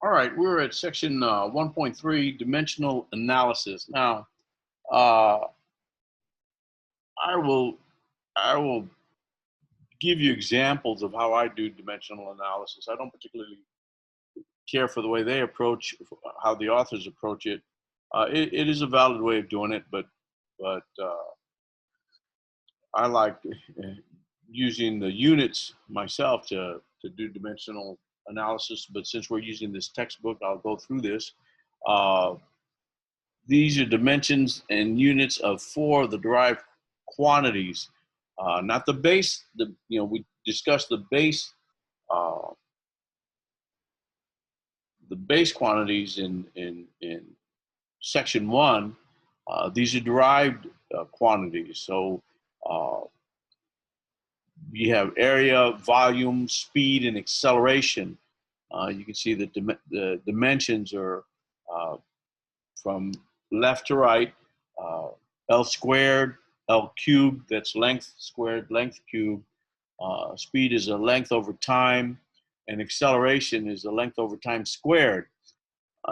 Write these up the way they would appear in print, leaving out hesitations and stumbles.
All right, we're at section 1.3, dimensional analysis. Now, uh, I will I will give you examples of how I do dimensional analysis. I don't particularly care for the way they approach, how the authors approach it. It is a valid way of doing it, but I like using the units myself to do dimensional analysis. But since we're using this textbook, I'll go through this. Uh, These are dimensions and units of four of the derived quantities, not the base. We discussed uh, the base quantities in section one. These are derived quantities. So uh, you have area, volume, speed, and acceleration. You can see that the dimensions are from left to right, L squared, L cubed, that's length squared, length cubed. Speed is a length over time, and acceleration is a length over time squared.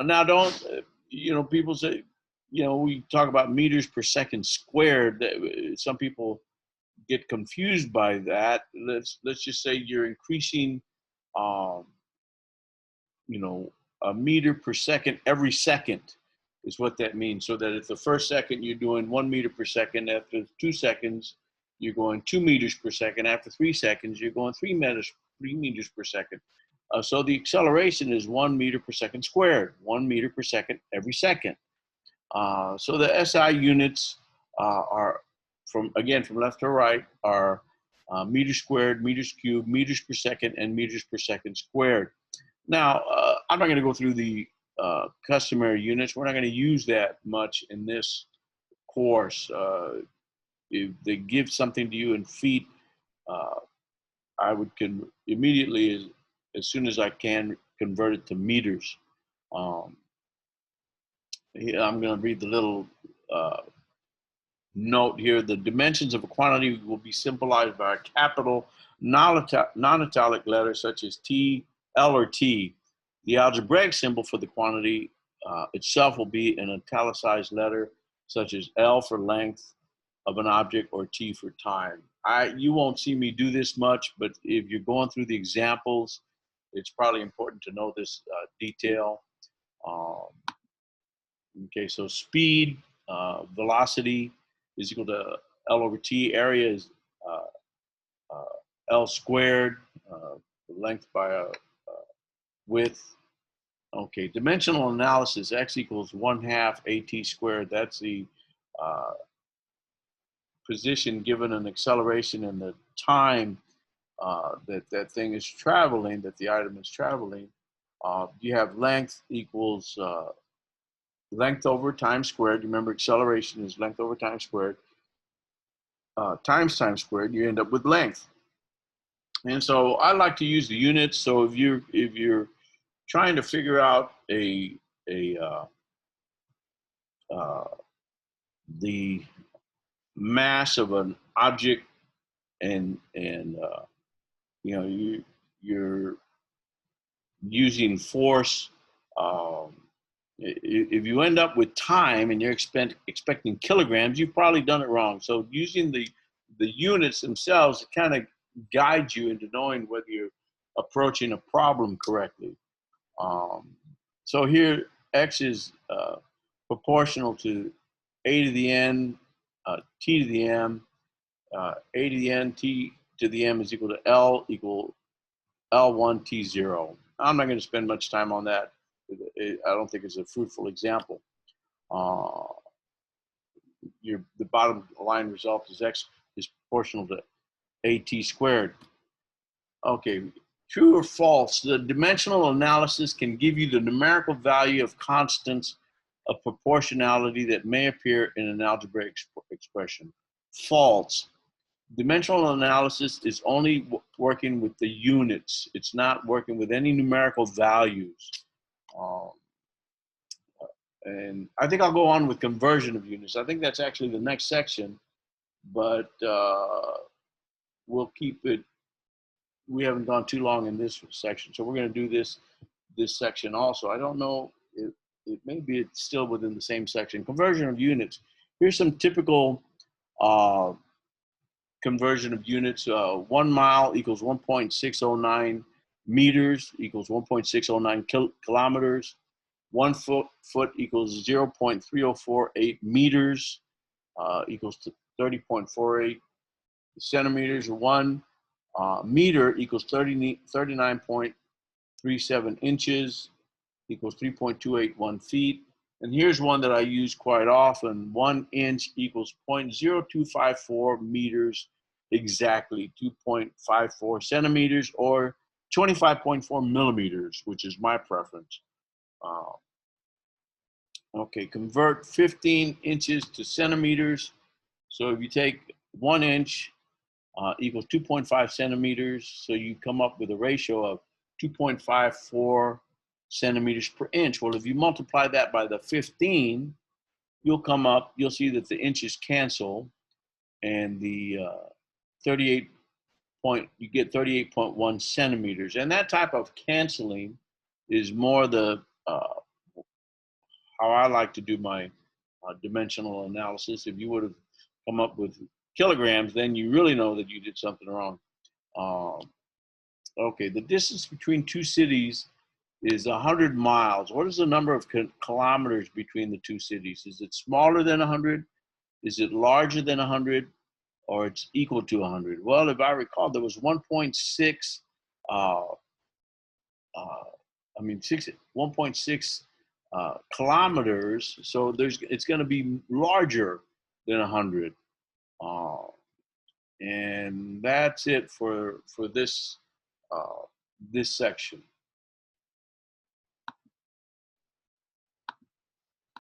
Now, don't, people say, we talk about meters per second squared. Some people get confused by that. Let's just say you're increasing, um, a meter per second every second is what that means. So that if the first second you're doing 1 meter per second, after 2 seconds you're going 2 meters per second, after 3 seconds you're going 3 meters per second. So the acceleration is 1 meter per second squared, 1 meter per second every second. So the SI units are from left to right are meters squared, meters cubed, meters per second, and meters per second squared. Now, I'm not going to go through the customary units. We're not going to use that much in this course. If they give something to you in feet, I would immediately, as soon as I can, convert it to meters. I'm going to read the little note here. The dimensions of a quantity will be symbolized by a capital non-italic letter such as T, L, or T. The algebraic symbol for the quantity itself will be an italicized letter such as L for length of an object or T for time. You won't see me do this much, but if you're going through the examples, it's probably important to know this detail. Okay, so speed, velocity is equal to L over T. Area is L squared, length by a width. Okay, dimensional analysis, X equals 1/2 AT squared. That's the position given an acceleration and the time that thing is traveling, that the item is traveling. You have length equals length over time squared. Remember, acceleration is length over time squared. Times time squared, you end up with length. And so I like to use the units. So if you're trying to figure out the mass of an object, and you're using force. If you end up with time and you're expecting kilograms, you've probably done it wrong. So using the units themselves kind of guide you into knowing whether you're approaching a problem correctly. So here, X is proportional to A to the N, T to the M. A to the N, T to the M is equal to L equal L1 T0. I'm not going to spend much time on that. I don't think it's a fruitful example. The bottom line result is X is proportional to AT squared. Okay, true or false? The dimensional analysis can give you the numerical value of constants of proportionality that may appear in an algebraic expression. False. Dimensional analysis is only working with the units. It's not working with any numerical values. And I think I'll go on with conversion of units. I think that's actually the next section, but we'll keep it. We haven't gone too long in this section, so we're going to do this this section also. I don't know, it may be it's still within the same section. Conversion of units. Here's some typical conversion of units. 1 mile equals 1.609 meters equals 1.609 kilometers. 1 foot equals 0.3048 meters equals 30.48 centimeters. 1 meter equals 39.37 inches equals 3.281 feet. And here's one that I use quite often. 1 inch equals 0.0254 meters exactly, 2.54 centimeters, or 25.4 millimeters, which is my preference. Okay, convert 15 inches to centimeters. So if you take 1 inch equals 2.5 centimeters, so you come up with a ratio of 2.54 centimeters per inch. Well, if you multiply that by the 15, you'll see that the inches cancel, and the 38 you get 38.1 centimeters. And that type of canceling is more the how I like to do my dimensional analysis. If you would have come up with kilograms, then you really know that you did something wrong. Okay, the distance between two cities is 100 miles. What is the number of kilometers between the two cities? Is it smaller than 100? Is it larger than 100? Or it's equal to 100? Well, if I recall, there was 1.6, 1.6 kilometers. So it's going to be larger than 100. And that's it for this this section.